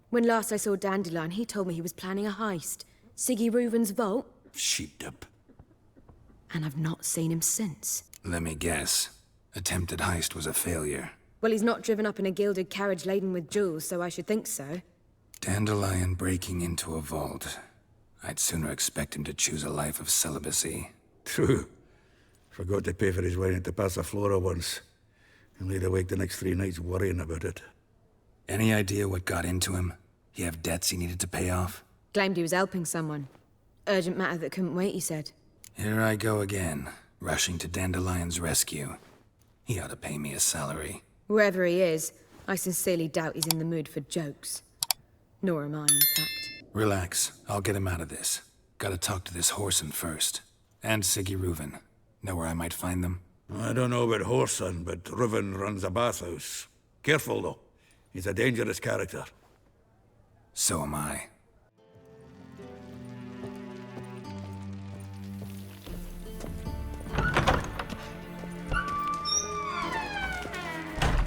When last I saw Dandelion, he told me he was planning a heist. Sigi Reuven's vault. Sheeped up. And I've not seen him since. Let me guess. Attempted heist was a failure. Well, he's not driven up in a gilded carriage laden with jewels, so I should think so. Dandelion breaking into a vault. I'd sooner expect him to choose a life of celibacy. True. Forgot to pay for his wine at the Passaflora once. And laid awake the next 3 nights worrying about it. Any idea what got into him? He have debts he needed to pay off? Claimed he was helping someone. Urgent matter that couldn't wait, he said. Here I go again, rushing to Dandelion's rescue. He ought to pay me a salary. Wherever he is, I sincerely doubt he's in the mood for jokes. Nor am I, in fact. Relax, I'll get him out of this. Gotta talk to this Whoreson first. And Sigi Reuven. Know where I might find them? I don't know about Whoreson, but Reuven runs a bathhouse. Careful, though. He's a dangerous character. So am I.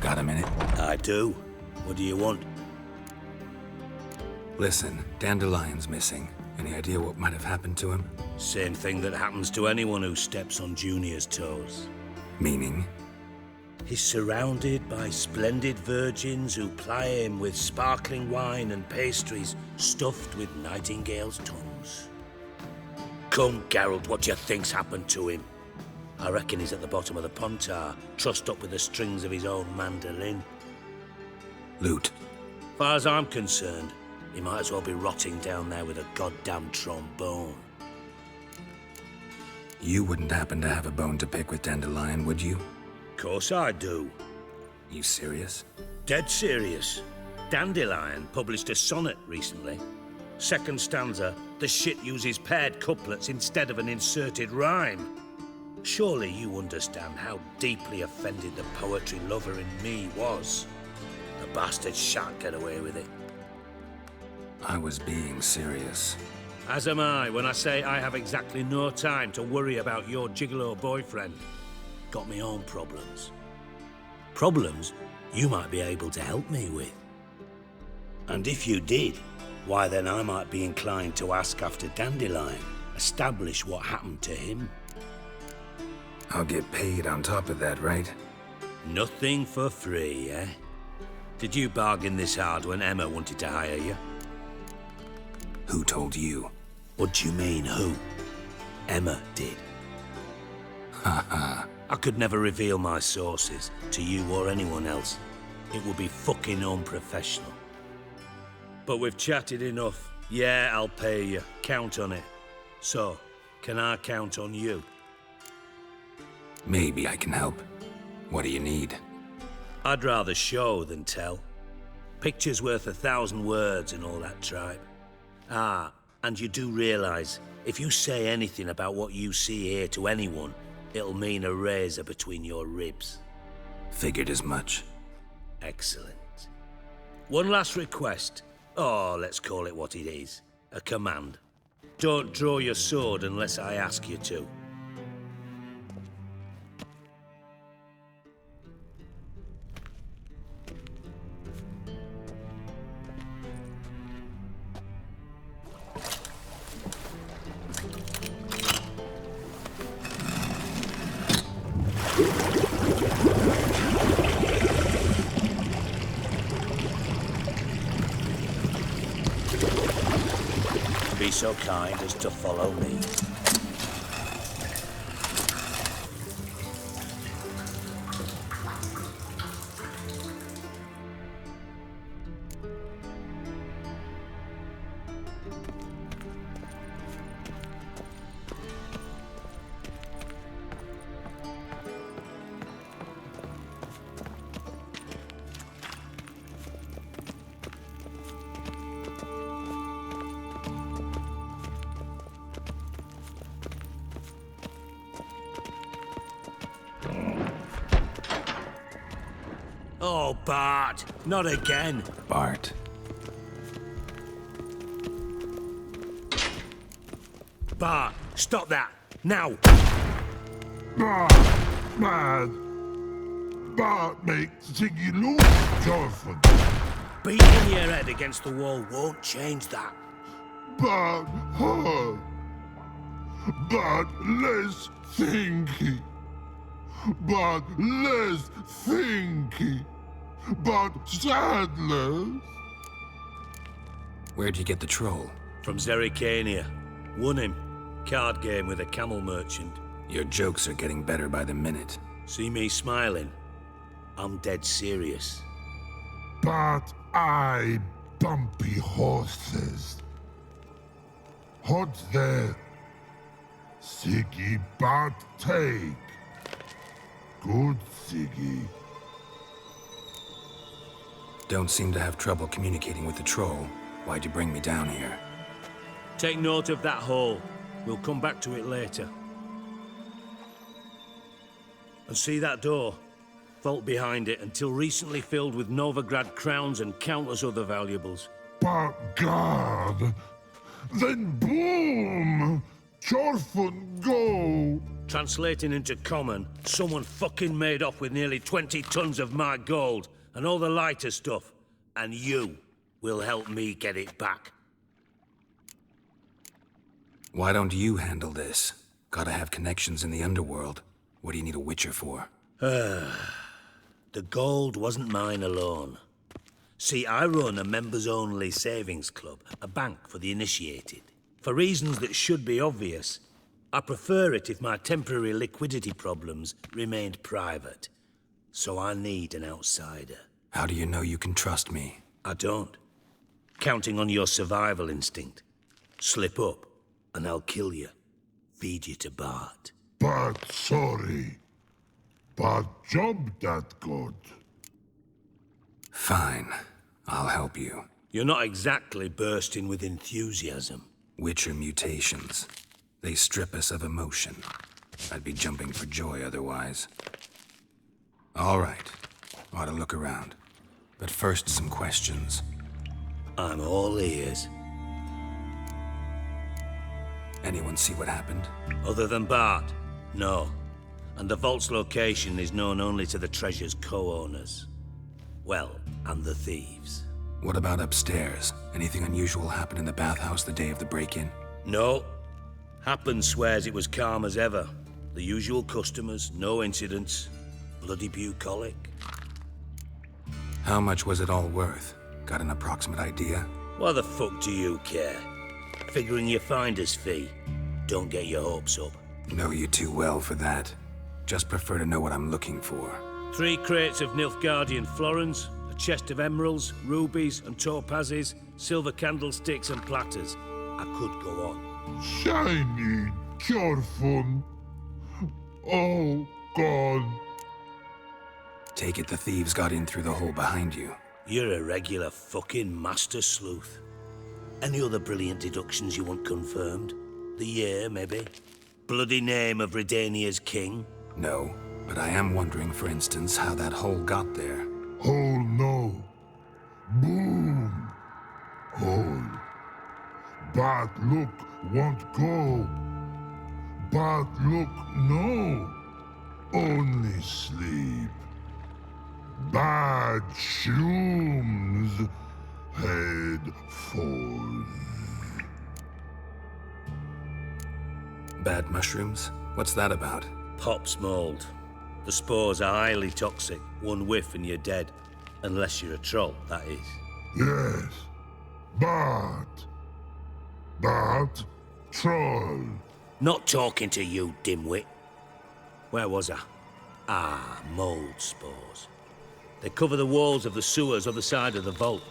Got a minute? I do. What do you want? Listen, Dandelion's missing. Any idea what might have happened to him? Same thing that happens to anyone who steps on Junior's toes. Meaning? He's surrounded by splendid virgins who ply him with sparkling wine and pastries stuffed with nightingales' tongues. Come, Geralt, what do you think's happened to him? I reckon he's at the bottom of the pontar, trussed up with the strings of his own mandolin. Loot. Far as I'm concerned, he might as well be rotting down there with a goddamn trombone. You wouldn't happen to have a bone to pick with Dandelion, would you? Course I do. You serious? Dead serious. Dandelion published a sonnet recently. Second stanza, the shit uses paired couplets instead of an inserted rhyme. Surely you understand how deeply offended the poetry lover in me was. The bastard shan't get away with it. I was being serious. As am I when I say I have exactly no time to worry about your gigolo boyfriend. Got me own problems. Problems you might be able to help me with. And if you did, why then I might be inclined to ask after Dandelion, establish what happened to him. I'll get paid on top of that, right? Nothing for free, eh? Did you bargain this hard when Emma wanted to hire you? Who told you? What do you mean, who? Emma did. Haha. I could never reveal my sources to you or anyone else. It would be fucking unprofessional. But we've chatted enough. Yeah, I'll pay you. Count on it. So, can I count on you? Maybe I can help. What do you need? I'd rather show than tell. Picture's worth 1,000 words and all that tripe. Ah, and you do realize, if you say anything about what you see here to anyone, it'll mean a razor between your ribs. Figured as much. Excellent. One last request. Oh, let's call it what it is. A command. Don't draw your sword unless I ask you to. Be so kind as to follow me. Oh, Bart, not again. Bart. Bart, stop that, now. Bart, man. Bart makes Sigi Reuven joyful. Beating your head against the wall won't change that. But hard. But less thinky. But less thinky. But sadless. Where'd you get the troll? From Zerrikania. Won him. Card game with a camel merchant. Your jokes are getting better by the minute. See me smiling? I'm dead serious. But I bumpy horses. Hot there. Sigi but take. Good Sigi. Don't seem to have trouble communicating with the troll. Why'd you bring me down here? Take note of that hole. We'll come back to it later. And see that door? Vault behind it, until recently filled with Novigrad crowns and countless other valuables. But God. Then boom! Chorfun go! Translating into common, someone fucking made off with nearly 20 tons of my gold and all the lighter stuff. And you will help me get it back. Why don't you handle this? Gotta have connections in the underworld. What do you need a witcher for? The gold wasn't mine alone. See, I run a members-only savings club, a bank for the initiated. For reasons that should be obvious, I prefer it if my temporary liquidity problems remained private. So I need an outsider. How do you know you can trust me? I don't. Counting on your survival instinct. Slip up, and I'll kill you. Feed you to Bart. But sorry. But job that good. Fine. I'll help you. You're not exactly bursting with enthusiasm. Witcher mutations. They strip us of emotion. I'd be jumping for joy otherwise. All right. Ought to look around. But first, some questions. I'm all ears. Anyone see what happened? Other than Bart? No. And the vault's location is known only to the treasure's co-owners. Well, and the thieves. What about upstairs? Anything unusual happen in the bathhouse the day of the break-in? No. Happen swears it was calm as ever. The usual customers, no incidents. Bloody bucolic. How much was it all worth? Got an approximate idea? Why the fuck do you care? Figuring your finder's fee. Don't get your hopes up. Know you too well for that. Just prefer to know what I'm looking for. 3 crates of Nilfgaardian florins, a chest of emeralds, rubies and topazes, silver candlesticks and platters. I could go on. Shiny Chorfun. All gone. Take it the thieves got in through the hole behind you. You're a regular fucking master sleuth. Any other brilliant deductions you want confirmed? The year, maybe? Bloody name of Redania's king? No, but I am wondering, for instance, how that hole got there. Hole no. Boom. Hole. But look won't go. But look no. Only sleep. Bad shrooms. Head falls. Bad mushrooms? What's that about? Pops mold. The spores are highly toxic. One whiff and you're dead. Unless you're a troll, that is. Yes. But troll. Not talking to you, dimwit. Where was I? Ah, mold spores. They cover the walls of the sewers other side of the vault.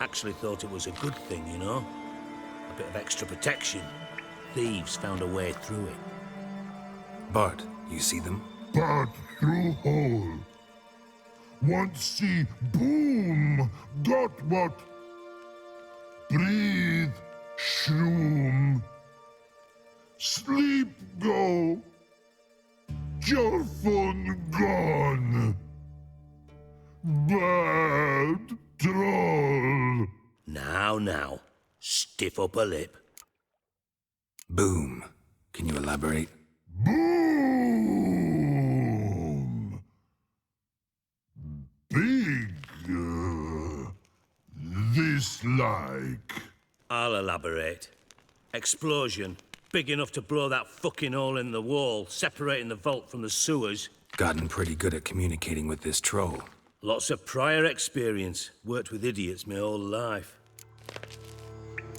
Actually thought it was a good thing, you know? A bit of extra protection. Thieves found a way through it. Bart, you see them? But through hole. Want see boom. Got what? Breathe. Shroom. Sleep go. Jorfun gone. Bad troll. Now. Stiff up a lip. Boom. Can you elaborate? Boom. Big. it's like? I'll elaborate. Explosion. Big enough to blow that fucking hole in the wall, separating the vault from the sewers. Gotten pretty good at communicating with this troll. Lots of prior experience. Worked with idiots my whole life.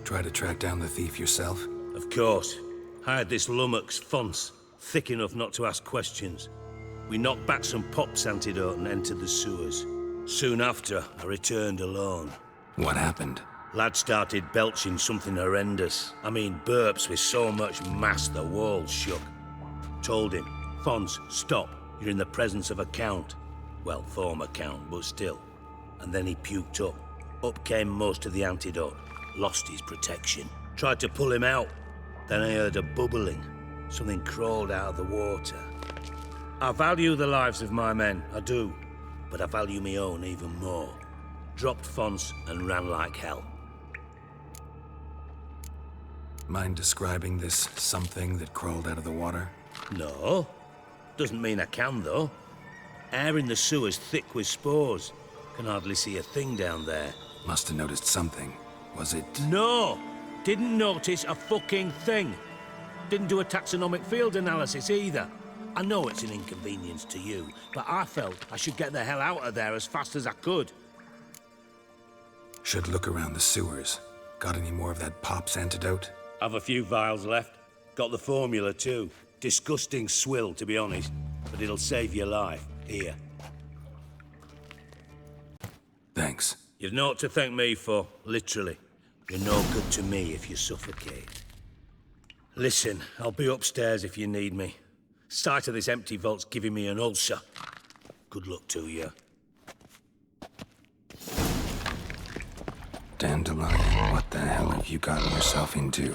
Try to track down the thief yourself? Of course. Hired this lummox, Fons. Thick enough not to ask questions. We knocked back some pops antidote and entered the sewers. Soon after, I returned alone. What happened? Lad started belching something horrendous. I mean, burps with so much mass the walls shook. Told him, Fons, stop. You're in the presence of a count. Well, former count, but still. And then he puked up. Up came most of the antidote. Lost his protection. Tried to pull him out. Then I heard a bubbling. Something crawled out of the water. I value the lives of my men, I do. But I value my own even more. Dropped Fons and ran like hell. Mind describing this something that crawled out of the water? No. Doesn't mean I can, though. Air in the sewer's thick with spores. Can hardly see a thing down there. Must have noticed something. Was it... No! Didn't notice a fucking thing. Didn't do a taxonomic field analysis either. I know it's an inconvenience to you, but I felt I should get the hell out of there as fast as I could. Should look around the sewers. Got any more of that pop's antidote? I've a few vials left. Got the formula too. Disgusting swill, to be honest. But it'll save your life. Here. Thanks. You've naught to thank me for, literally. You're no good to me if you suffocate. Listen, I'll be upstairs if you need me. Sight of this empty vault's giving me an ulcer. Good luck to you. Dandelion, what the hell have you gotten yourself into?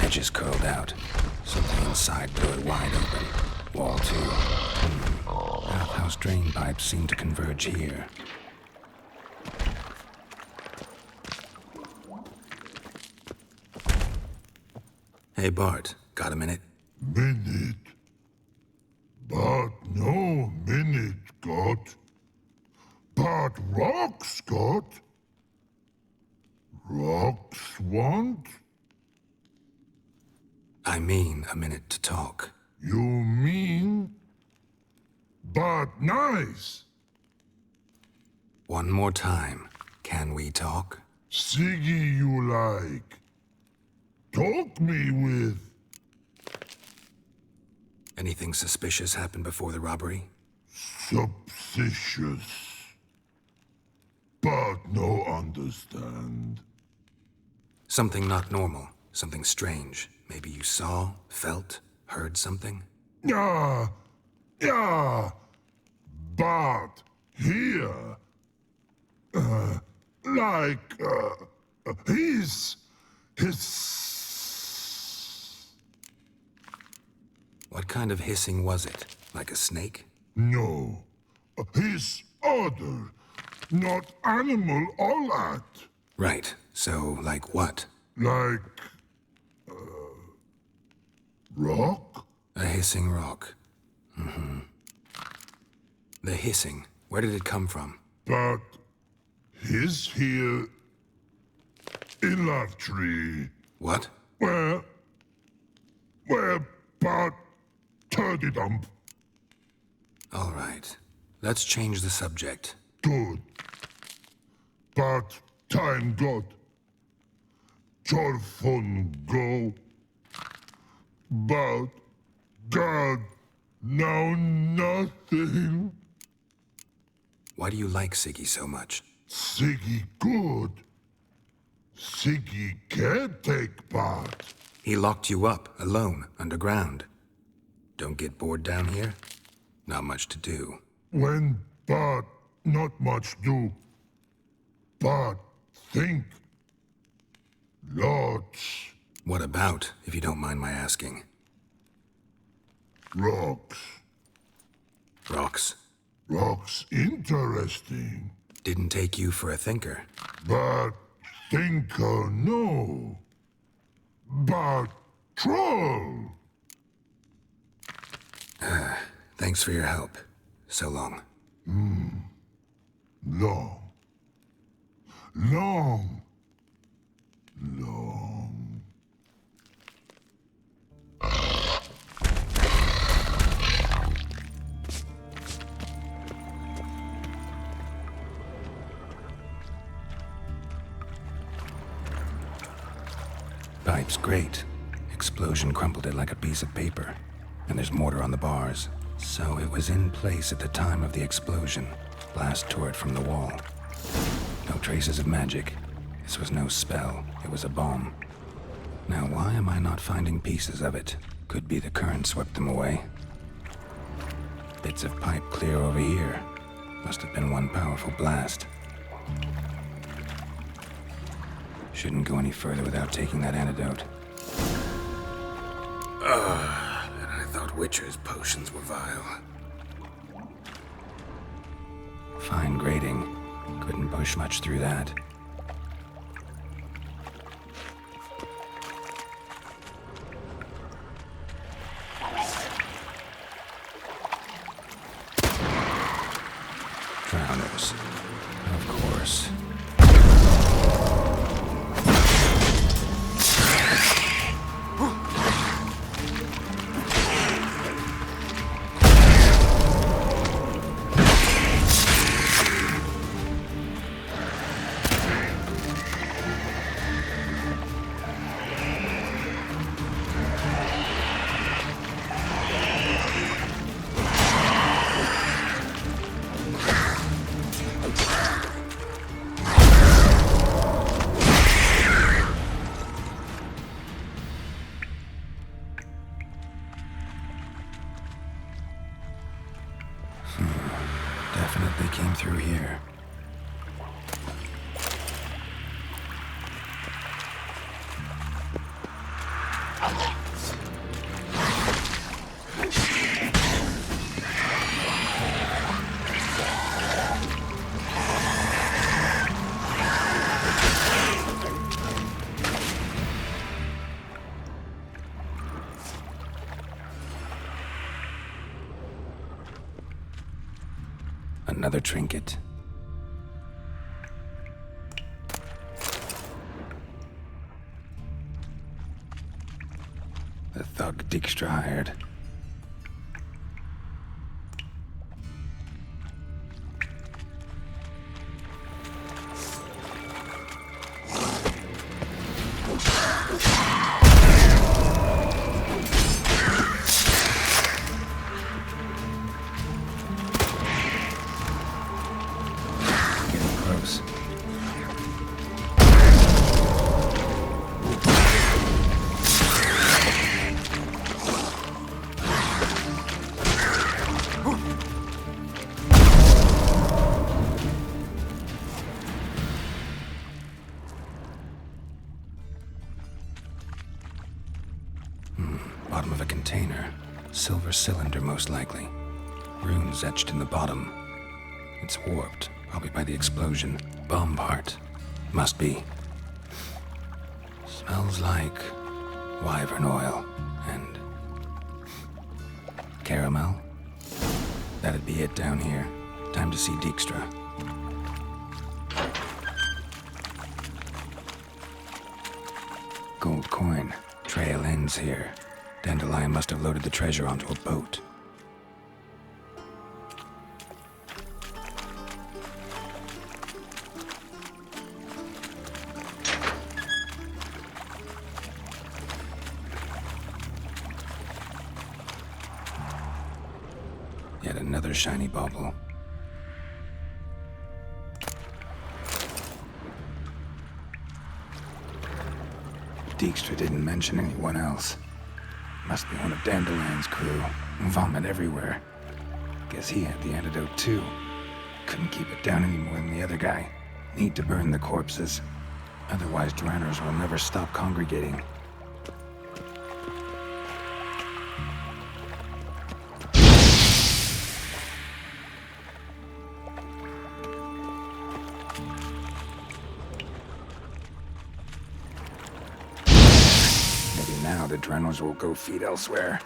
Edges curled out. Something inside blew it wide open. Wall too. Bathhouse drain pipes seem to converge here. Hey Bart, got a minute? Minute. But no minute got. But rocks got. Rocks want? I mean a minute to talk. You mean? But nice. One more time. Can we talk? Sigi you like. Talk me with. Anything suspicious happened before the robbery? Suspicious. But no understand. Something not normal. Something strange. Maybe you saw, felt, heard something? Yeah. But here. His. What kind of hissing was it? Like a snake? No. His other. Not animal all that. Right. So, like what? Like. Rock? A hissing rock. The hissing. Where did it come from? But. His here. In that tree. What? Where, but. Turdy dump. All right. Let's change the subject. Good. But time got. Torfun go. But God, now nothing. Why do you like Sigi so much? Sigi good. Sigi can't take part. He locked you up, alone, underground. Don't get bored down here? Not much to do. When but not much do. But think. Lots. What about, if you don't mind my asking? Rocks. Rocks. Rocks interesting. Didn't take you for a thinker. But thinker no. But troll. Thanks for your help. So long. Long. Long. Long. Pipe's great. Explosion crumpled it like a piece of paper. And there's mortar on the bars. So it was in place at the time of the explosion. Blast tore it from the wall. No traces of magic. This was no spell. It was a bomb. Now why am I not finding pieces of it? Could be the current swept them away. Bits of pipe clear over here. Must have been one powerful blast. Shouldn't go any further without taking that antidote. And I thought Witcher's potions were vile. Fine grading. Couldn't push much through that. Drowners. Of course. Definitely came through here. Another trinket. The thug Dijkstra hired. Bottom of a container. Silver cylinder, most likely. Runes etched in the bottom. It's warped, probably by the explosion. Bomb part. Must be. Smells like wyvern oil and caramel. That'd be it down here. Time to see Dijkstra. Gold coin. Trail ends here. Dandelion must have loaded the treasure onto a boat. Yet another shiny bauble. Dijkstra didn't mention anyone else. Must be one of Dandelion's crew. Vomit everywhere. Guess he had the antidote too. Couldn't keep it down any more than the other guy. Need to burn the corpses. Otherwise, drowners will never stop congregating. Now the drowners will go feed elsewhere.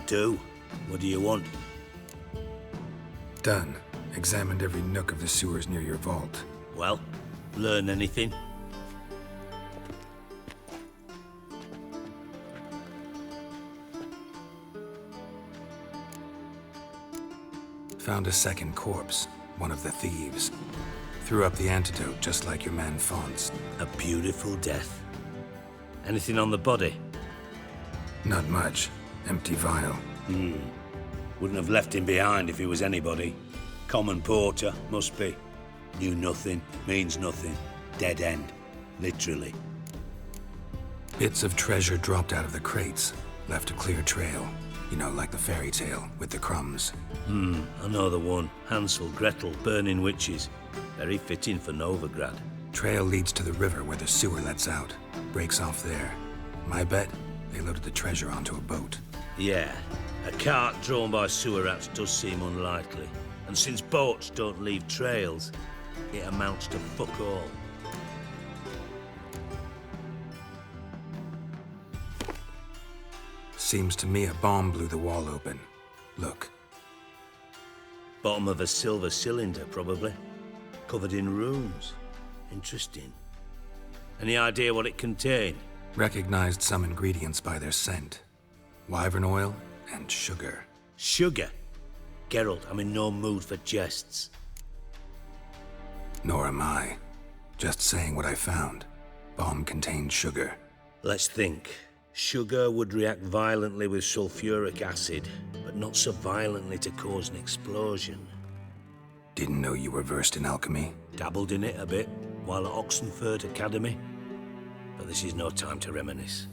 do. What do you want? Done. Examined every nook of the sewers near your vault. Well, learn anything? Found a second corpse, one of the thieves. Threw up the antidote just like your man Fonz. A beautiful death. Anything on the body? Not much. Empty vial. Wouldn't have left him behind if he was anybody. Common porter, must be. Knew nothing, means nothing. Dead end. Literally. Bits of treasure dropped out of the crates. Left a clear trail. You know, like the fairy tale, with the crumbs. I know the one. Hansel, Gretel, burning witches. Very fitting for Novigrad. Trail leads to the river where the sewer lets out. Breaks off there. My bet, they loaded the treasure onto a boat. Yeah, a cart drawn by sewer rats does seem unlikely. And since boats don't leave trails, it amounts to fuck all. Seems to me a bomb blew the wall open. Look. Bottom of a silver cylinder, probably. Covered in runes. Interesting. Any idea what it contained? Recognized some ingredients by their scent. Wyvern oil and sugar. Sugar? Geralt, I'm in no mood for jests. Nor am I. Just saying what I found. Bomb contained sugar. Let's think. Sugar would react violently with sulfuric acid, but not so violently to cause an explosion. Didn't know you were versed in alchemy. Dabbled in it a bit while at Oxenford Academy. But this is no time to reminisce.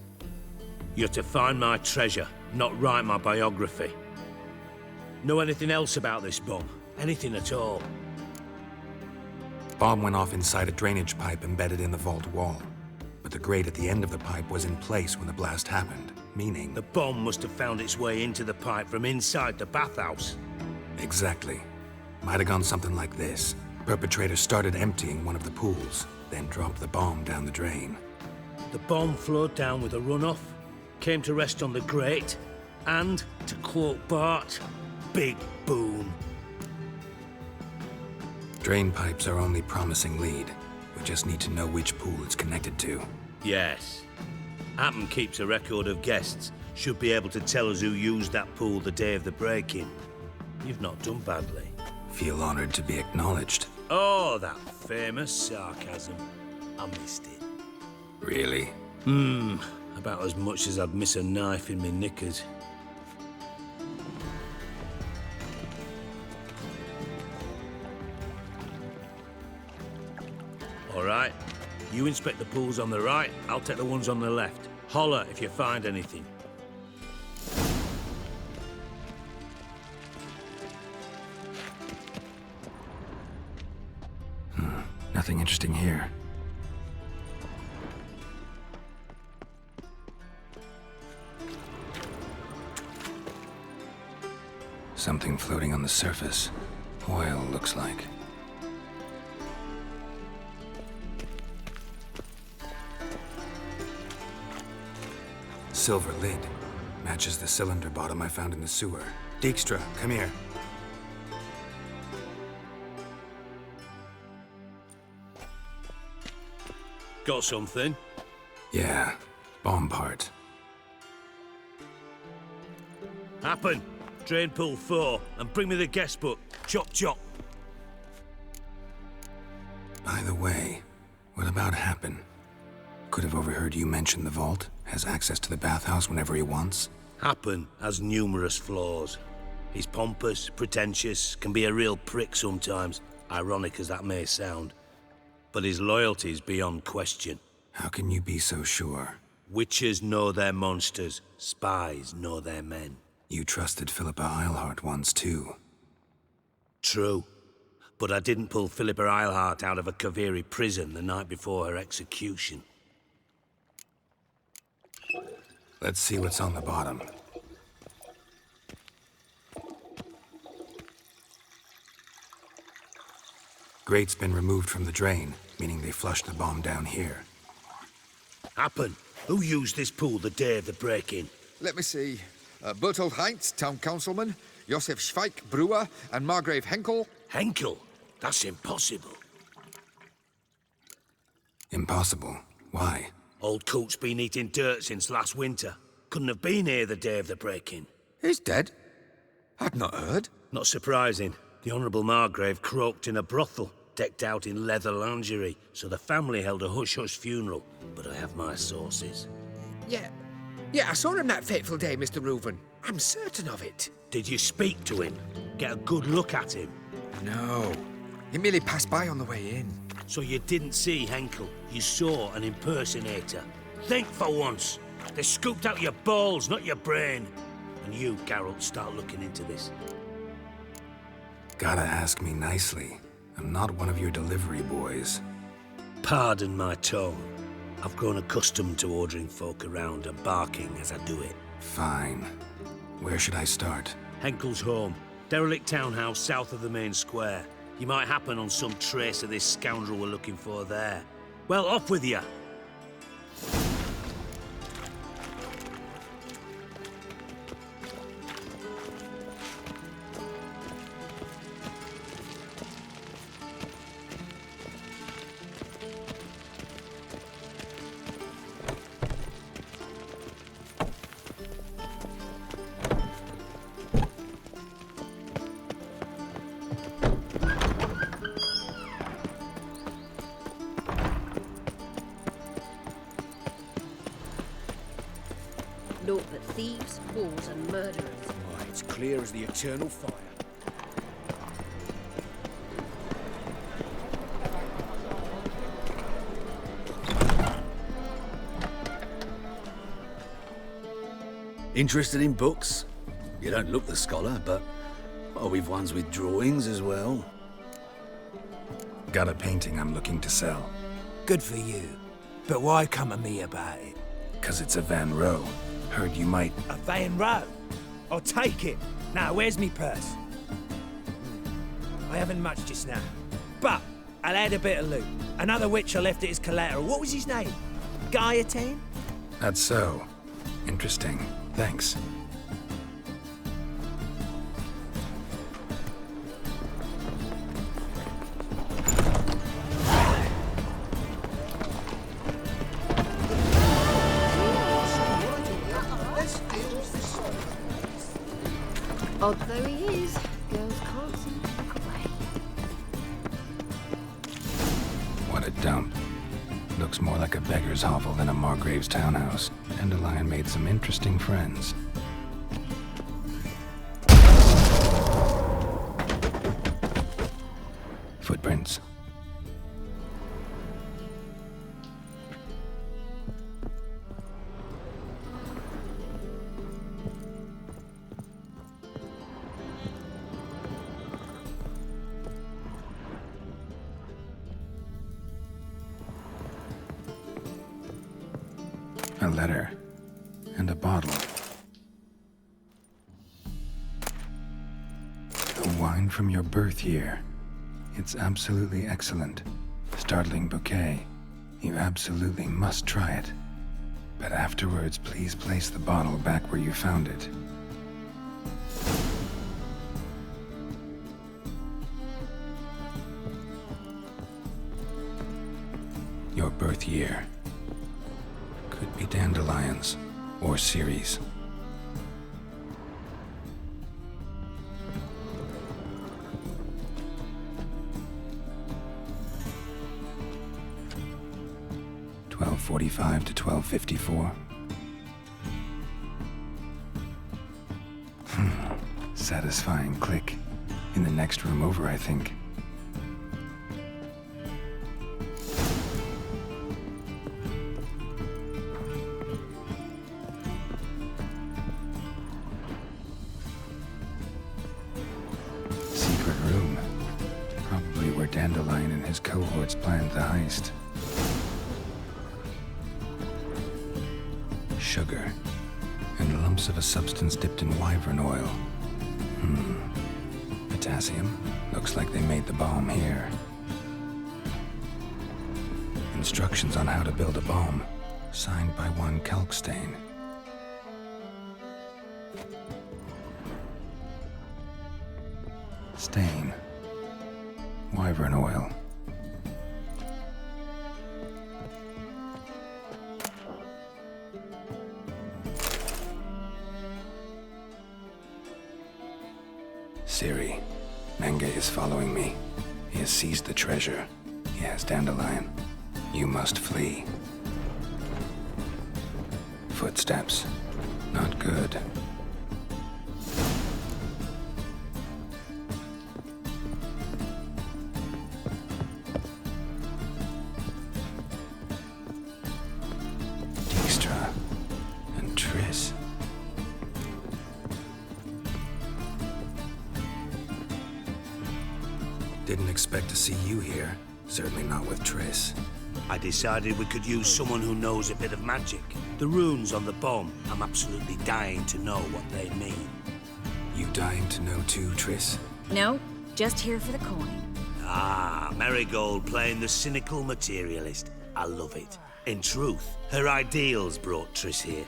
You're to find my treasure, not write my biography. Know anything else about this bomb? Anything at all? Bomb went off inside a drainage pipe embedded in the vault wall. But the grate at the end of the pipe was in place when the blast happened, meaning... The bomb must have found its way into the pipe from inside the bathhouse. Exactly. Might have gone something like this. Perpetrator started emptying one of the pools, then dropped the bomb down the drain. The bomb flowed down with a runoff, came to rest on the grate, and, to quote Bart, big boom. Drain pipes are only promising lead. We just need to know which pool it's connected to. Yes. Happen keeps a record of guests. Should be able to tell us who used that pool the day of the break-in. You've not done badly. Feel honored to be acknowledged. Oh, that famous sarcasm. I missed it. Really? About as much as I'd miss a knife in my knickers. All right. You inspect the pools on the right, I'll take the ones on the left. Holler if you find anything. Nothing interesting here. Something floating on the surface. Oil, looks like. Silver lid. Matches the cylinder bottom I found in the sewer. Dijkstra, come here. Got something? Yeah, bomb part. Happen. Drain pool 4, and bring me the guest book. Chop chop. By the way, what about Happen? Could have overheard you mention the vault. Has access to the bathhouse whenever he wants. Happen has numerous flaws. He's pompous, pretentious, can be a real prick sometimes, ironic as that may sound. But his loyalty's beyond question. How can you be so sure? Witches know their monsters, spies know their men. You trusted Philippa Eilhart once too. True. But I didn't pull Philippa Eilhart out of a Kaviri prison the night before her execution. Let's see what's on the bottom. Grate's been removed from the drain, meaning they flushed the bomb down here. Happen. Who used this pool the day of the break-in? Let me see. Bertolt Heinz, town councilman, Josef Schweik, brewer, and Margrave Henkel. Henkel? That's impossible. Impossible. Why? Old Coot's been eating dirt since last winter. Couldn't have been here the day of the break-in. He's dead? I'd not heard. Not surprising. The Honourable Margrave croaked in a brothel, decked out in leather lingerie, so the family held a hush-hush funeral. But I have my sources. Yeah, I saw him that fateful day, Mr. Reuven. I'm certain of it. Did you speak to him? Get a good look at him? No. He merely passed by on the way in. So you didn't see Henkel, you saw an impersonator. Think for once. They scooped out your balls, not your brain. And you, Geralt, start looking into this. Gotta ask me nicely. I'm not one of your delivery boys. Pardon my tone. I've grown accustomed to ordering folk around and barking as I do it. Fine. Where should I start? Henkel's home. Derelict townhouse south of the main square. You might happen on some trace of this scoundrel we're looking for there. Well, off with you. Naught but thieves, fools, and murderers. Why, it's clear as the eternal fire. Interested in books? You don't look the scholar, but we've ones with drawings as well. Got a painting I'm looking to sell. Good for you. But why come to me about it? 'Cause it's a Van Row. Heard you might... A Van Row? I'll take it. Now, where's me purse? I haven't much just now. But I'll add a bit of loot. Another witch I left it as collateral. What was his name? Guillotine? That's so. Interesting. Thanks. Odd though he is, girls can't seem to look away. What a dump. Looks more like a beggar's hovel than a Margrave's townhouse. Dandelion made some interesting friends. Footprints. A letter. And a bottle. A wine from your birth year. It's absolutely excellent. Startling bouquet. You absolutely must try it. But afterwards, please place the bottle back where you found it. Your birth year. Could be dandelions or Ceres. $12:45 to $12:54. Satisfying click. In the next room over, I think. Secret room. Probably where Dandelion and his cohorts planned the heist. Sugar. And lumps of a substance dipped in wyvern oil. Potassium. Looks like they made the bomb here. Instructions on how to build a bomb. Signed by one Kalkstein. Stain. Wyvern oil. Ciri, Menge is following me. He has seized the treasure. He has Dandelion. You must flee. Footsteps. Not good. Dijkstra and Triss. Didn't expect to see you here. Certainly not with Triss. I decided we could use someone who knows a bit of magic. The runes on the bomb, I'm absolutely dying to know what they mean. You dying to know too, Triss? No, just here for the coin. Ah, Marigold playing the cynical materialist. I love it. In truth, her ideals brought Triss here.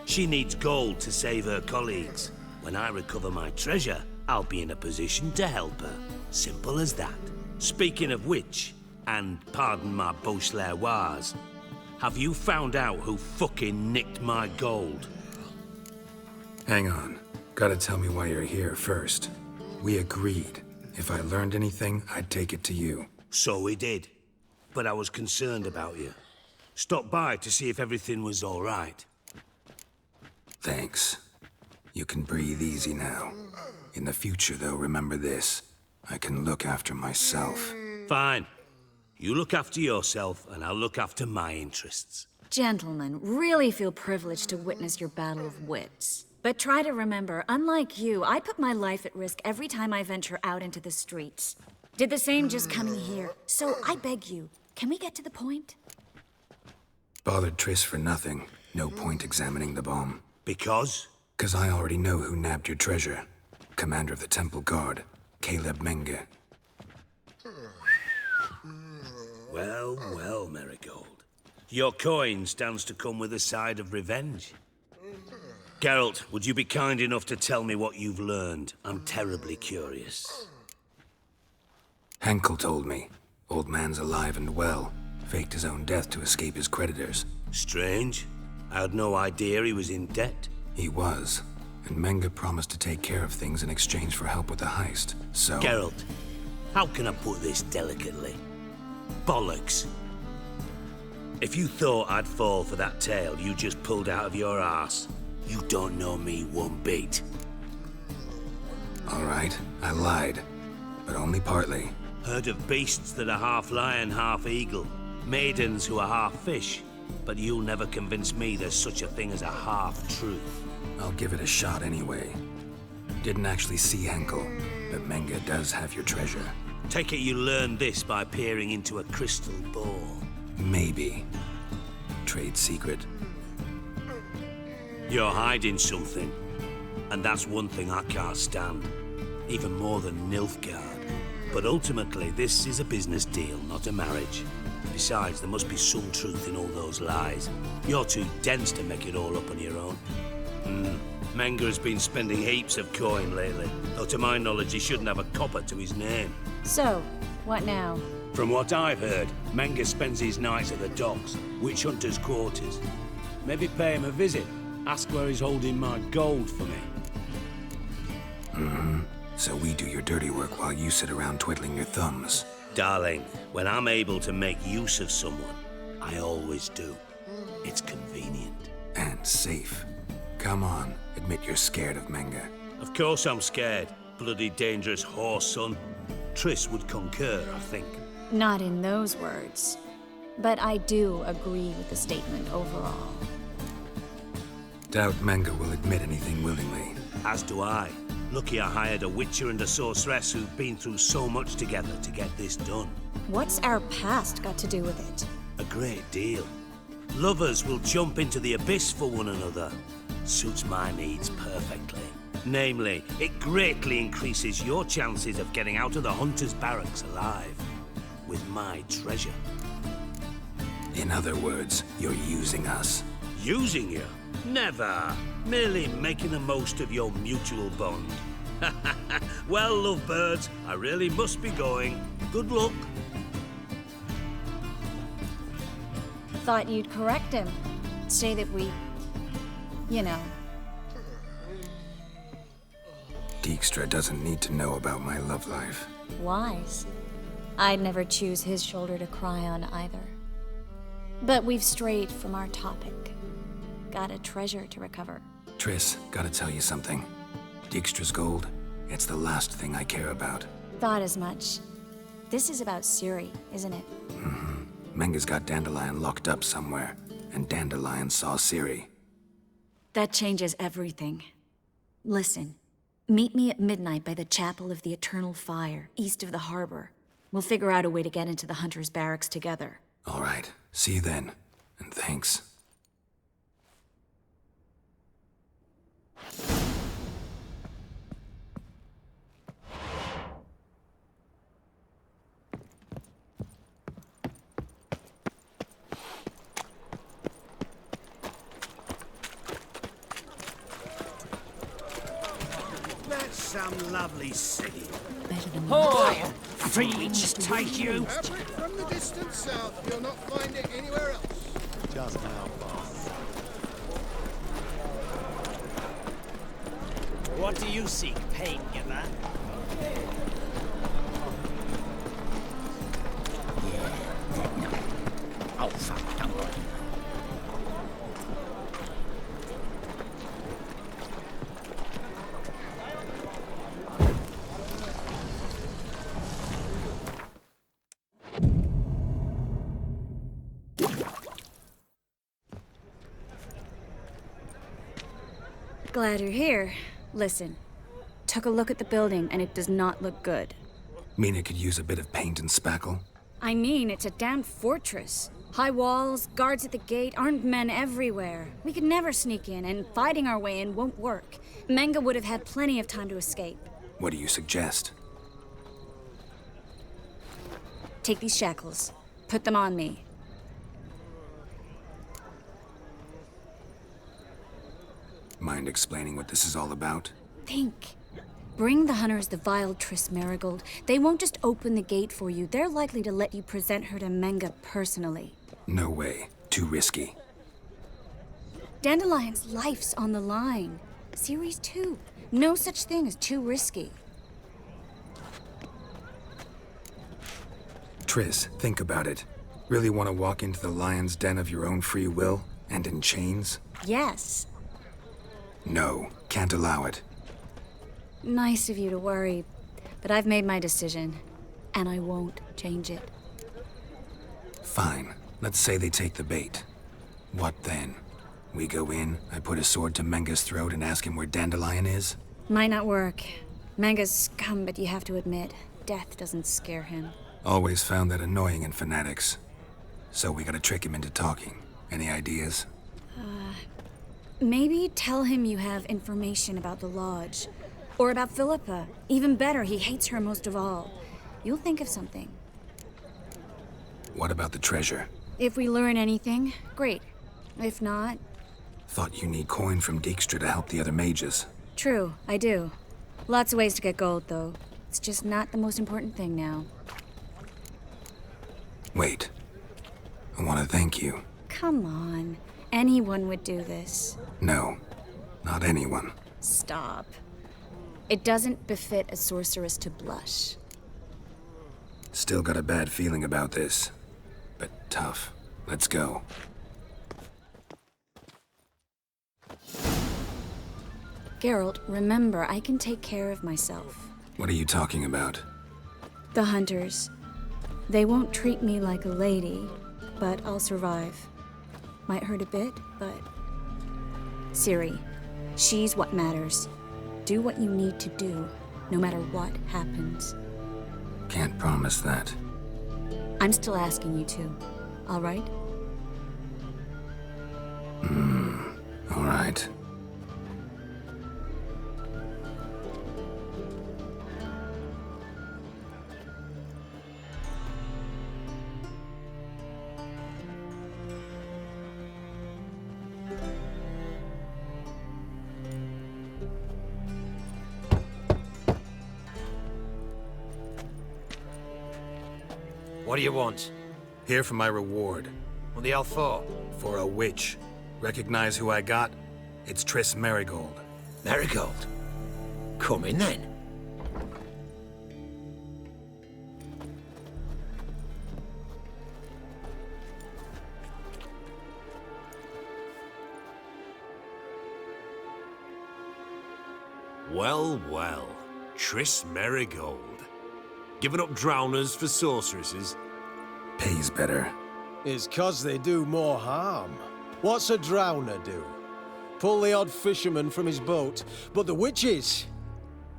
She needs gold to save her colleagues. When I recover my treasure, I'll be in a position to help her. Simple as that. Speaking of which, and pardon my Beauclervoise, have you found out who fucking nicked my gold? Hang on. Gotta tell me why you're here first. We agreed. If I learned anything, I'd take it to you. So we did. But I was concerned about you. Stopped by to see if everything was all right. Thanks. You can breathe easy now. In the future, though, remember this. I can look after myself. Fine. You look after yourself, and I'll look after my interests. Gentlemen, really feel privileged to witness your battle of wits. But try to remember, unlike you, I put my life at risk every time I venture out into the streets. Did the same just coming here. So I beg you, can we get to the point? Bothered Triss for nothing. No point examining the bomb. Because? 'Cause I already know who nabbed your treasure. Commander of the Temple Guard, Caleb Menge. Well, well, Marigold. Your coin stands to come with a side of revenge. Geralt, would you be kind enough to tell me what you've learned? I'm terribly curious. Henkel told me. Old man's alive and well. Faked his own death to escape his creditors. Strange. I had no idea he was in debt. He was. And Menge promised to take care of things in exchange for help with the heist. So... Geralt, how can I put this delicately? Bollocks. If you thought I'd fall for that tale you just pulled out of your arse, you don't know me one bit. All right, I lied. But only partly. Heard of beasts that are half lion, half eagle. Maidens who are half fish. But you'll never convince me there's such a thing as a half-truth. I'll give it a shot anyway. Didn't actually see Henkel, but Menge does have your treasure. Take it you learned this by peering into a crystal ball. Maybe. Trade secret. You're hiding something. And that's one thing I can't stand. Even more than Nilfgaard. But ultimately, this is a business deal, not a marriage. Besides, there must be some truth in all those lies. You're too dense to make it all up on your own. Menge has been spending heaps of coin lately, though to my knowledge he shouldn't have a copper to his name. So, what now? From what I've heard, Menge spends his nights at the docks, witch hunters' quarters. Maybe pay him a visit, ask where he's holding my gold for me. So we do your dirty work while you sit around twiddling your thumbs. Darling, when I'm able to make use of someone, I always do. It's convenient. And safe. Come on, admit you're scared of Menge. Of course I'm scared. Bloody dangerous horse, son. Triss would concur, I think. Not in those words. But I do agree with the statement overall. Doubt Menge will admit anything willingly. As do I. Lucky I hired a witcher and a sorceress who've been through so much together to get this done. What's our past got to do with it? A great deal. Lovers will jump into the abyss for one another. Suits my needs perfectly. Namely, it greatly increases your chances of getting out of the hunter's barracks alive. With my treasure. In other words, you're using us. Using you? Never. Merely making the most of your mutual bond. Well, lovebirds, I really must be going. Good luck. Thought you'd correct him. Say that we... you know. Dijkstra doesn't need to know about my love life. Wise. I'd never choose his shoulder to cry on either. But we've strayed from our topic. Got a treasure to recover. Triss, gotta tell you something. Dijkstra's gold, it's the last thing I care about. Thought as much. This is about Ciri, isn't it? Menga's got Dandelion locked up somewhere, and Dandelion saw Ciri. That changes everything. Listen, meet me at midnight by the Chapel of the Eternal Fire, east of the harbor. We'll figure out a way to get into the Hunter's barracks together. All right, see you then, and thanks. That's some lovely city. Better than Oh, fiends take you! Fabric from the distant south. You'll not find it anywhere else. Just now, boss. What do you seek, pain giver? Oh, fuck, don't worry. Glad you're here. Listen, took a look at the building and it does not look good. Mean it could use a bit of paint and spackle? I mean, it's a damn fortress. High walls, guards at the gate, armed men everywhere. We could never sneak in, and fighting our way in won't work. Menga would have had plenty of time to escape. What do you suggest? Take these shackles. Put them on me. Mind explaining what this is all about? Think. Bring the hunters the vile Triss Marigold. They won't just open the gate for you. They're likely to let you present her to Menga personally. No way. Too risky. Dandelion's life's on the line. Series 2. No such thing as too risky. Triss, think about it. Really want to walk into the lion's den of your own free will, and in chains? Yes. No, can't allow it. Nice of you to worry, but I've made my decision, and I won't change it. Fine. Let's say they take the bait. What then? We go in, I put a sword to Menga's throat and ask him where Dandelion is? Might not work. Menga's scum, but you have to admit, death doesn't scare him. Always found that annoying in fanatics. So we gotta trick him into talking. Any ideas? Maybe tell him you have information about the Lodge. Or about Philippa. Even better, he hates her most of all. You'll think of something. What about the treasure? If we learn anything, great. If not... Thought you need coin from Dijkstra to help the other mages. True, I do. Lots of ways to get gold, though. It's just not the most important thing now. Wait. I want to thank you. Come on. Anyone would do this. No, not anyone. Stop. It doesn't befit a sorceress to blush. Still got a bad feeling about this. But tough. Let's go. Geralt, remember, I can take care of myself. What are you talking about? The hunters. They won't treat me like a lady, but I'll survive. Might hurt a bit, but... Ciri, she's what matters. Do what you need to do, no matter what happens. Can't promise that. I'm still asking you to, all right? All right. What do you want? Here for my reward. On the E04? For a witch. Recognize who I got? It's Triss Merigold. Merigold? Come in then. Well, well. Triss Merigold. Giving up drowners for sorceresses? Pays better. It's 'cause they do more harm. What's a drowner do? Pull the odd fisherman from his boat. But the witches,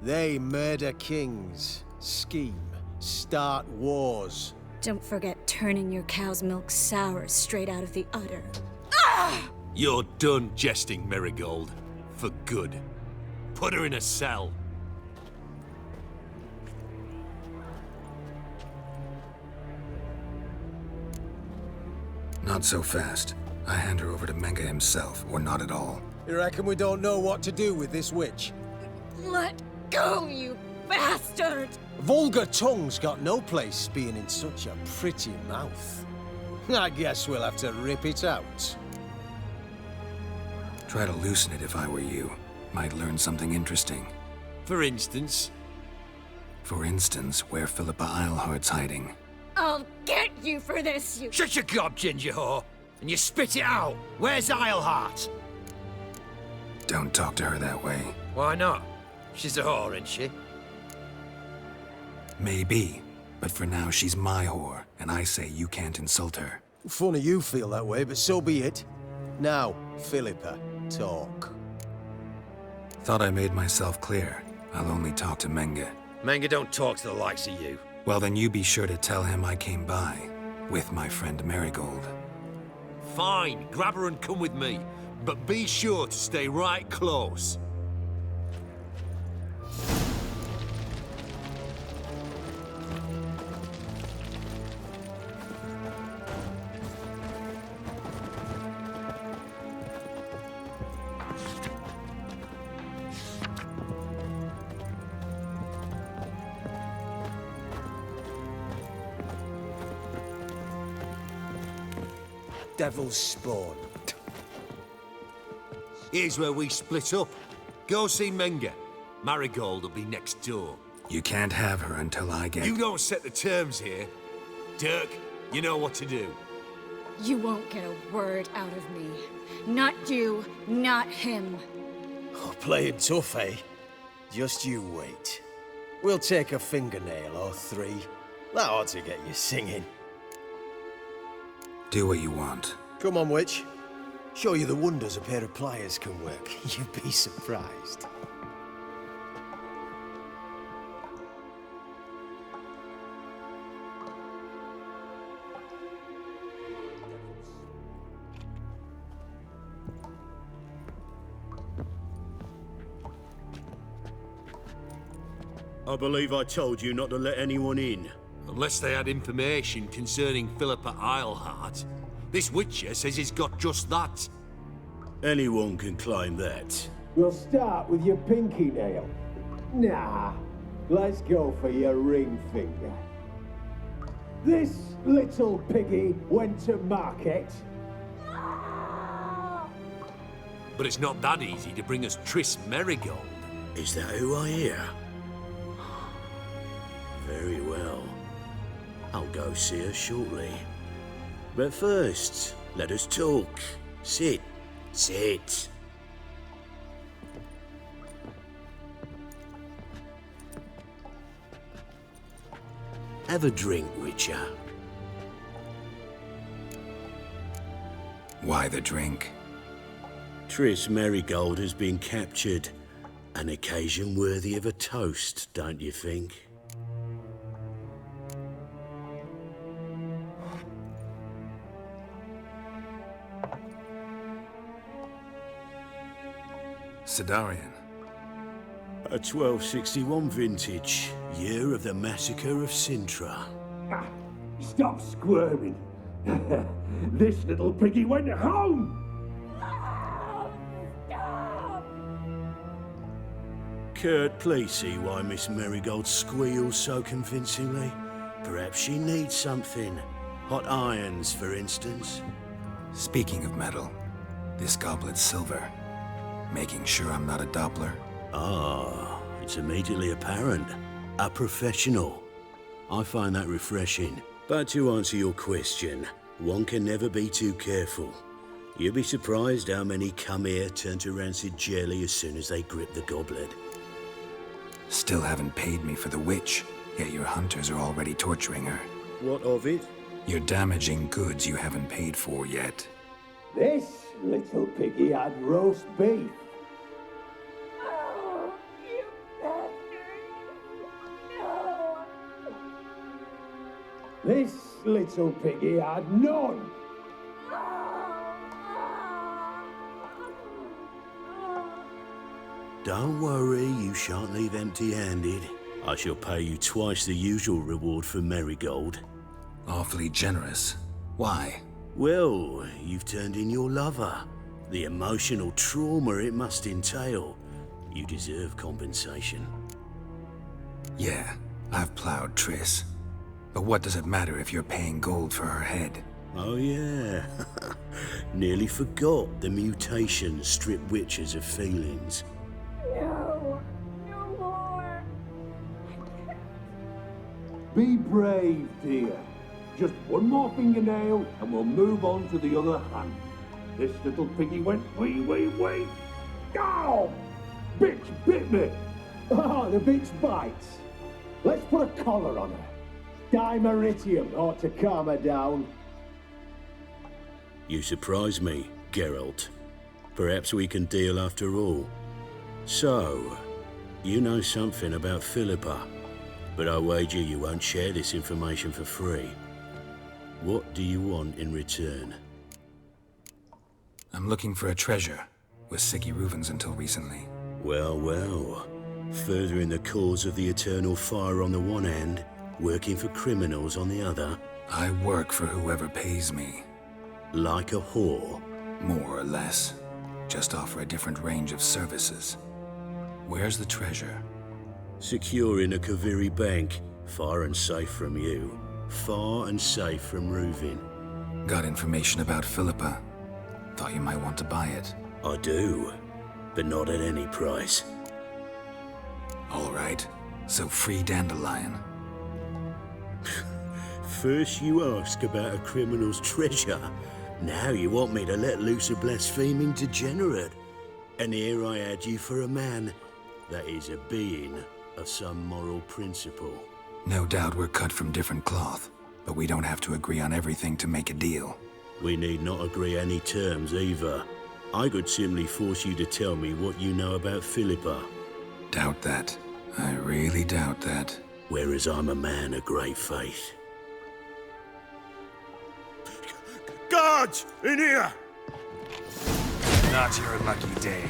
they murder kings, scheme, start wars. Don't forget turning your cow's milk sour straight out of the udder. You're done jesting, Merigold. For good. Put her in a cell. Not so fast. I hand her over to Menge himself, or not at all. You reckon we don't know what to do with this witch? Let go, you bastard! Vulgar tongue's got no place being in such a pretty mouth. I guess we'll have to rip it out. Try to loosen it if I were you. Might learn something interesting. For instance? For instance, where Philippa Eilhart's hiding. I'll get you for this, you— Shut your gob, ginger whore! And you spit it out! Where's Eilhart? Don't talk to her that way. Why not? She's a whore, isn't she? Maybe. But for now, she's my whore, and I say you can't insult her. Funny you feel that way, but so be it. Now, Philippa, talk. Thought I made myself clear. I'll only talk to Menge. Menge don't talk to the likes of you. Well, then you be sure to tell him I came by, with my friend Merigold. Fine, grab her and come with me. But be sure to stay right close. Devil's spawn. Here's where we split up. Go see Menge. Marigold will be next door. You can't have her until I get— You don't set the terms here. Dirk, you know what to do. You won't get a word out of me. Not you, not him. Oh, playing tough, eh? Just you wait. We'll take a fingernail or three. That ought to get you singing. Do what you want. Come on, witch. Show you the wonders a pair of pliers can work. You'd be surprised. I believe I told you not to let anyone in. Unless they had information concerning Philippa Eilhart. This witcher says he's got just that. Anyone can claim that. We'll start with your pinky nail. Nah, let's go for your ring finger. This little piggy went to market. But it's not that easy to bring us Triss Merigold. Is that who I hear? Very well. I'll go see her shortly. But first, let us talk. Sit. Sit. Have a drink, Witcher. Why the drink? Triss Merigold has been captured. An occasion worthy of a toast, don't you think? Sedarian. A 1261 vintage, year of the massacre of Sintra. Ah, stop squirming. This little piggy went home. Kurt, please see why Miss Merigold squeals so convincingly. Perhaps she needs something. Hot irons, for instance. Speaking of metal, this goblet's silver. Making sure I'm not a Doppler. Ah, it's immediately apparent. A professional. I find that refreshing. But to answer your question, one can never be too careful. You'll be surprised how many come here turn to rancid jelly as soon as they grip the goblet. Still haven't paid me for the witch, yet your hunters are already torturing her. What of it? You're damaging goods you haven't paid for yet. This little piggy had roast beef. This little piggy had none. Don't worry, you shan't leave empty-handed. I shall pay you twice the usual reward for Marigold. Awfully generous. Why? Well, you've turned in your lover. The emotional trauma it must entail. You deserve compensation. Yeah, I've plowed Triss. But what does it matter if you're paying gold for her head? Oh yeah. Nearly forgot the mutations strip witches of feelings. No, no more. Be brave, dear. Just one more fingernail and we'll move on to the other hand. This little piggy went wee. Ow! Bitch bit me! Oh, the bitch bites. Let's put a collar on her. Dimeritium ought to calm her down. You surprise me, Geralt. Perhaps we can deal after all. So, you know something about Philippa, but I wager you won't share this information for free. What do you want in return? I'm looking for a treasure. Was Sigi Reuven's until recently. Well. Furthering the cause of the eternal fire on the one hand, working for criminals on the other. I work for whoever pays me. Like a whore? More or less. Just offer a different range of services. Where's the treasure? Secure in a Kaviri bank. Far and safe from you. Far and safe from Reuven. Got information about Philippa. Thought you might want to buy it. I do, but not at any price. All right, so free Dandelion. First you ask about a criminal's treasure. Now you want me to let loose a blaspheming degenerate. And here I had you for a man. That is a being of some moral principle. No doubt we're cut from different cloth, but we don't have to agree on everything to make a deal. We need not agree any terms either. I could simply force you to tell me what you know about Philippa. Doubt that. I really doubt that. Whereas I'm a man of great faith. Guards! In here! Not your lucky day.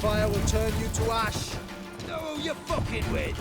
fire will turn you to ash. Know who you're fucking with?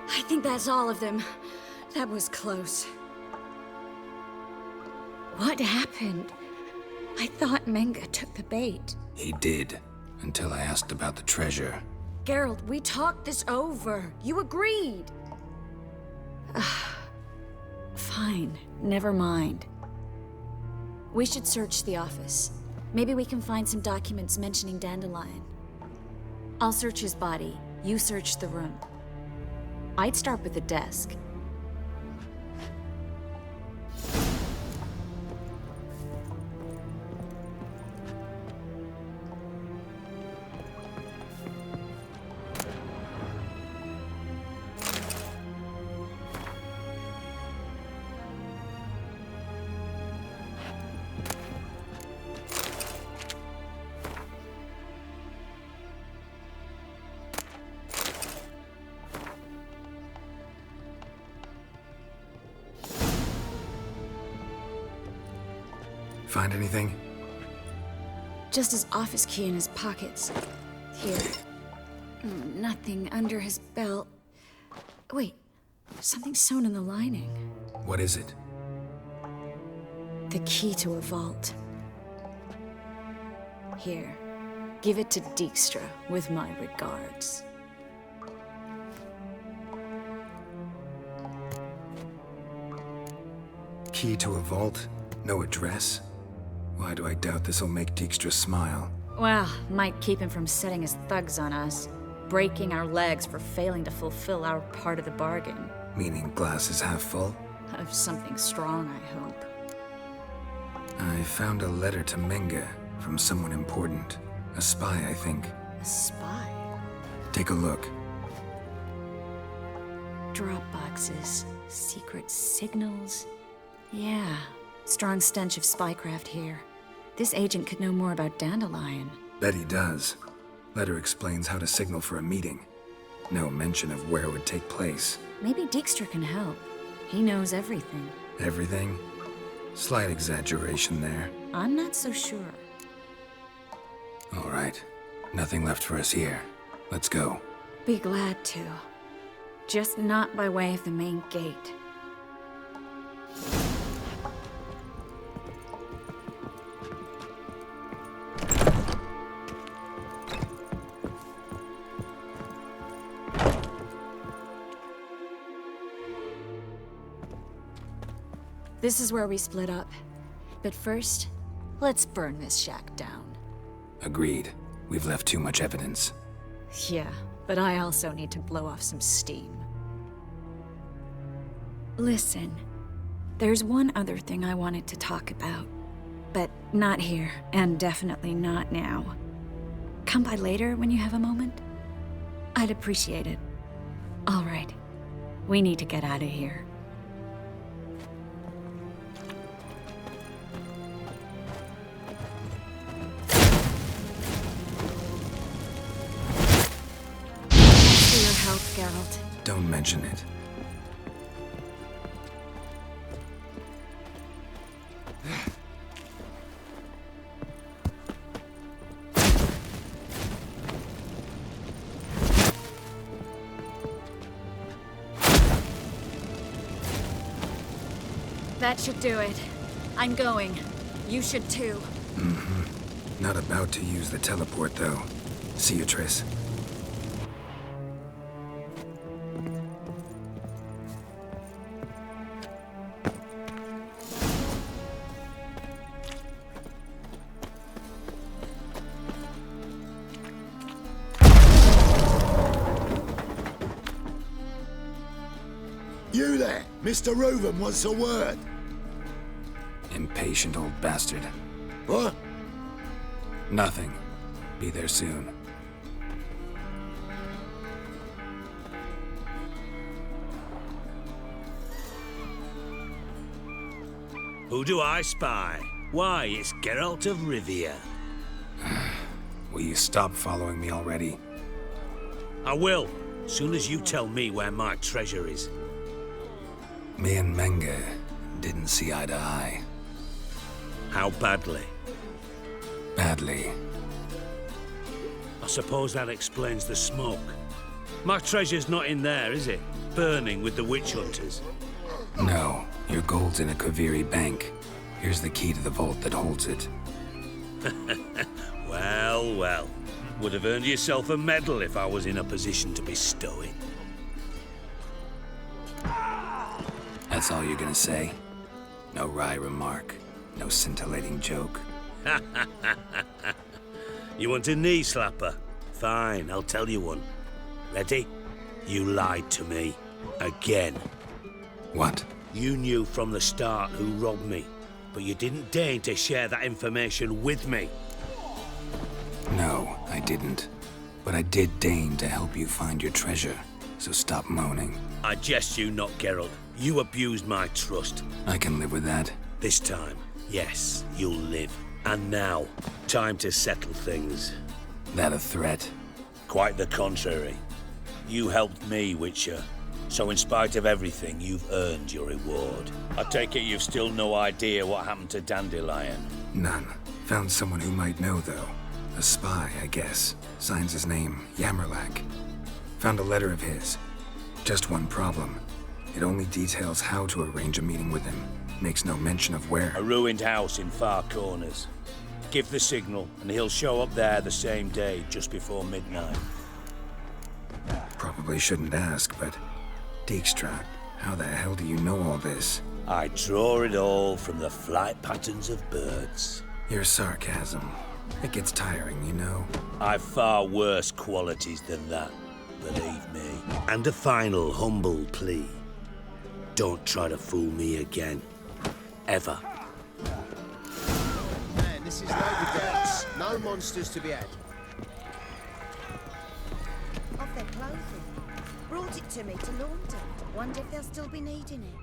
I think that's all of them. That was close. What happened? I thought Menga took the bait. He did, until I asked about the treasure. Geralt, we talked this over. You agreed. Fine, never mind. We should search the office. Maybe we can find some documents mentioning Dandelion. I'll search his body. You search the room. I'd start with the desk. Find anything? Just his office key in his pockets. Here. Nothing under his belt. Wait, something sewn in the lining. What is it? The key to a vault. Here. Give it to Dijkstra, with my regards. Key to a vault? No address? Why do I doubt this'll make Dijkstra smile? Well, might keep him from setting his thugs on us. Breaking our legs for failing to fulfill our part of the bargain. Meaning glass is half full? Of something strong, I hope. I found a letter to Menga from someone important. A spy, I think. A spy? Take a look. Drop boxes, secret signals. Yeah, strong stench of spycraft here. This agent could know more about Dandelion. Bet he does. Letter explains how to signal for a meeting. No mention of where it would take place. Maybe Dijkstra can help. He knows everything. Everything? Slight exaggeration there. I'm not so sure. All right. Nothing left for us here. Let's go. Be glad to. Just not by way of the main gate. This is where we split up. But first, let's burn this shack down. Agreed. We've left too much evidence. Yeah, but I also need to blow off some steam. Listen, there's one other thing I wanted to talk about. But not here, and definitely not now. Come by later when you have a moment? I'd appreciate it. All right. We need to get out of here. Geralt. Don't mention it. That should do it. I'm going. You should too. Not about to use the teleport, though. See you, Triss. You there! Mr. Reuven wants a word. Impatient old bastard. What? Nothing. Be there soon. Who do I spy? Why, it's Geralt of Rivia. Will you stop following me already? I will, soon as you tell me where my treasure is. Me and Menge didn't see eye to eye. How badly? Badly. I suppose that explains the smoke. My treasure's not in there, is it? Burning with the witch hunters. No, your gold's in a Kaviri bank. Here's the key to the vault that holds it. Well, well. Would have earned yourself a medal if I was in a position to bestow it. That's all you're gonna say? No wry remark, no scintillating joke. You want a knee slapper? Fine, I'll tell you one. Ready? You lied to me. Again. What? You knew from the start who robbed me, but you didn't deign to share that information with me. No, I didn't. But I did deign to help you find your treasure, so stop moaning. I jest you not, Geralt. You abused my trust. I can live with that. This time, yes, you'll live. And now, time to settle things. That a threat? Quite the contrary. You helped me, Witcher. So in spite of everything, you've earned your reward. I take it you've still no idea what happened to Dandelion? None. Found someone who might know, though. A spy, I guess. Signs his name, Yammerlack. Found a letter of his. Just one problem. It only details how to arrange a meeting with him. Makes no mention of where. A ruined house in Far Corners. Give the signal, and he'll show up there the same day, just before midnight. Probably shouldn't ask, but... Dijkstra, how the hell do you know all this? I draw it all from the flight patterns of birds. Your sarcasm. It gets tiring, you know. I've far worse qualities than that, believe me. And a final humble plea. Don't try to fool me again. Ever. Man, this is no doubts. No monsters to be had. Of their clothing. Brought it to me to launder. Wonder if they'll still be needing it.